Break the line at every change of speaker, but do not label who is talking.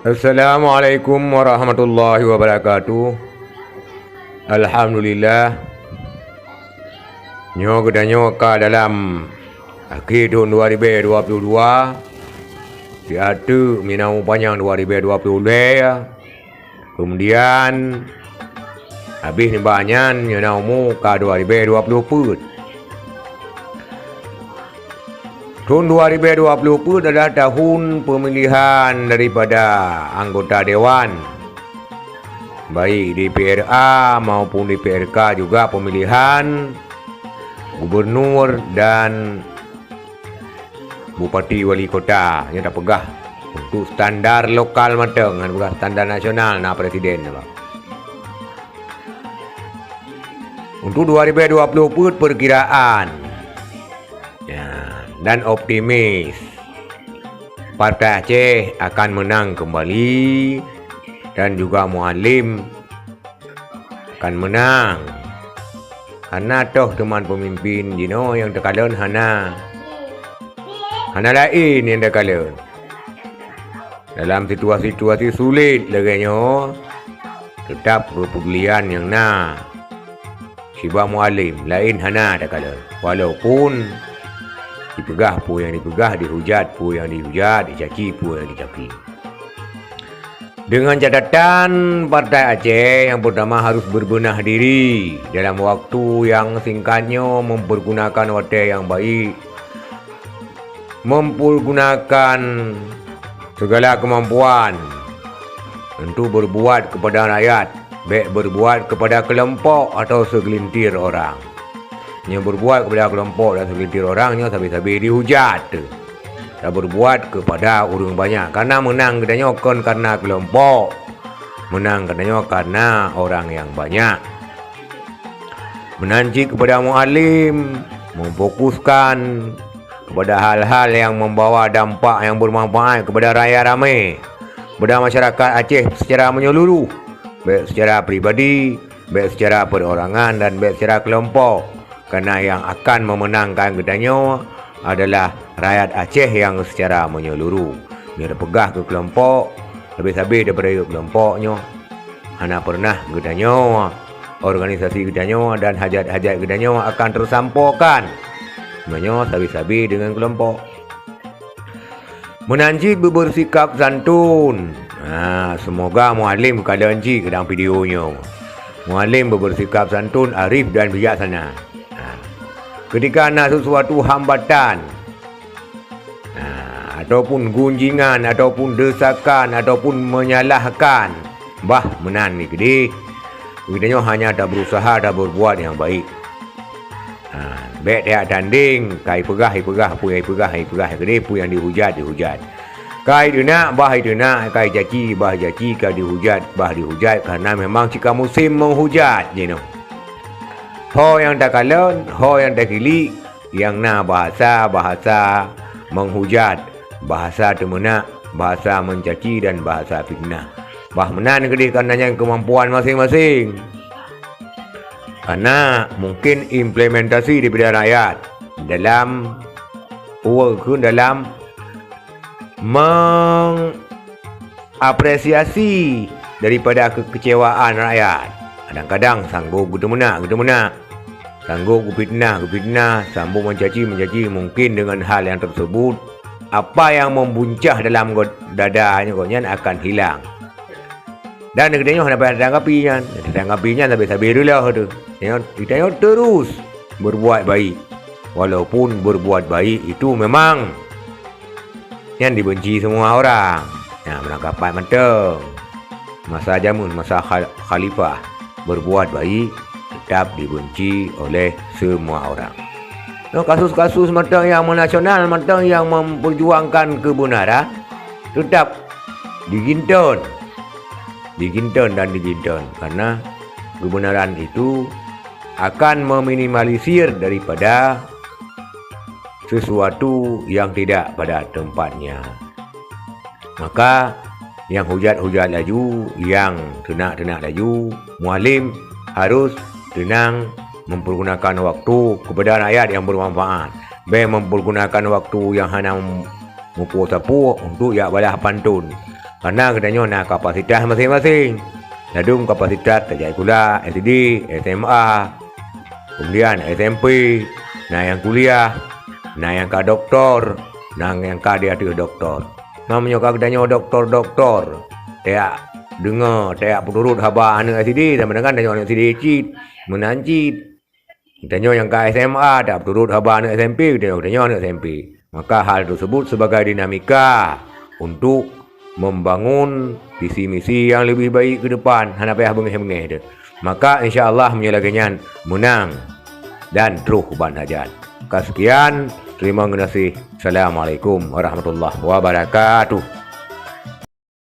Assalamualaikum warahmatullahi wabarakatuh. Alhamdulillah. Nyo kedanyo ka dalam akhir tahun 2022. Diatu minau panjang 2020 ya. Kemudian habis ni banyak nyo mu ka 2020. Tahun 2020 adalah tahun pemilihan daripada anggota Dewan, baik DPRA maupun DPRK, juga pemilihan gubernur dan bupati wali kota yang tak pegah untuk standar lokal matang dan pegah standar nasional na presiden. Untuk 2020 perkiraan dan optimis Partai Aceh akan menang kembali dan juga Mualim akan menang karena toh teman pemimpin yang terkalon hana lain yang terkalon dalam situasi sulit laganya tetap berpedulian yang Siba Mualim lain hana terkalon walaupun dipegah pu yang dipegah, dihujat pu yang dihujat, dicaci pu yang dicaci. Dengan catatan Partai Aceh yang pertama harus berbenah diri dalam waktu yang singkatnya, mempergunakan wadah yang baik, mempergunakan segala kemampuan untuk berbuat kepada rakyat, baik berbuat kepada kelompok atau segelintir orang. Yang berbuat kepada kelompok dan segelintir orangnya sabi-sabi dihujat. Dan berbuat kepada orang banyak karena menang kedanya bukan karena kelompok, menang kedanya karena orang yang banyak. Menanci kepada Mualim, memfokuskan kepada hal-hal yang membawa dampak yang bermanfaat kepada rakyat ramai, kepada masyarakat Aceh secara menyeluruh, baik secara pribadi, baik secara perorangan dan baik secara kelompok. Karena yang akan memenangkan kedanya adalah rakyat Aceh yang secara menyeluruh. Dia pegah ke kelompok, habis-habis daripada kelompoknya. Hana pernah kedanya organisasi kedanya dan hajat-hajat kedanya akan tersampaikan. Sebenarnya habis-habis dengan kelompok. Menanji bersikap santun. Semoga Mualim kalian ke dalam videonya. Mualim bersikap santun, arif dan bijaksana. Ketika ada sesuatu hambatan ataupun gunjingan ataupun desakan ataupun menyalahkan, menan ni gede. Begitanya hanya ada berusaha, ada berbuat yang baik. Baik dia tanding, kai pegah, pu yang pegah, gede pu yang dihujat. Kai dina, dina, kai jaci, jaci, kai dihujat, dihujat karena memang jika musim menghujat, Ho yang tak kalon, ho yang tak kili, yang bahasa menghujat, bahasa temenak, bahasa mencaci dan bahasa fitnah. Menan gede karenanya kemampuan masing-masing. Karena mungkin implementasi daripada rakyat dalam mengapresiasi daripada kekecewaan rakyat. Kadang-kadang sanggup gedemenak, sanggup fitnah, sambung mencaci, mungkin dengan hal yang tersebut apa yang membuncah dalam dadanya akan hilang. Dan negerinya dapat tanggapinya sampai dulu lah tu. Kita terus berbuat baik. Walaupun berbuat baik itu memang yang dibenci semua orang. Menangkapan mantap. Masa jamun, masa khalifah, berbuat baik tetap dibenci oleh semua orang. Kasus-kasus macam yang menasional, macam yang memperjuangkan kebenaran tetap diginton karena kebenaran itu akan meminimalisir daripada sesuatu yang tidak pada tempatnya. Maka yang hujat-hujat laju, yang tenak-tenak laju, Mualim harus tenang mempergunakan waktu kepada rakyat yang bermanfaat. Mempergunakan waktu yang hanya mempuas-puas untuk balas pantun. Karena katanya nah kapasitas masing-masing. Ladung kapasitas terjadi pula SD, SMA, kemudian SMP, nah yang kuliah, nah yang ka doktor, nah yang ka dia tu doktor. Namanya katanya doktor. Dia dengar, dia penurut haba anak SD, dan mendengar tanya anak SD cit, menancit. Tanya yang ke SMA, tak berturut haba anak SMP, tanya anak SMP. Maka hal tersebut sebagai dinamika untuk membangun visi misi yang lebih baik ke depan. Hana payah bengih-bengih tu. Maka insya-Allah menyelakannya menang dan terus ban hajat. Sekian, terima kasih. Assalamualaikum warahmatullahi wabarakatuh.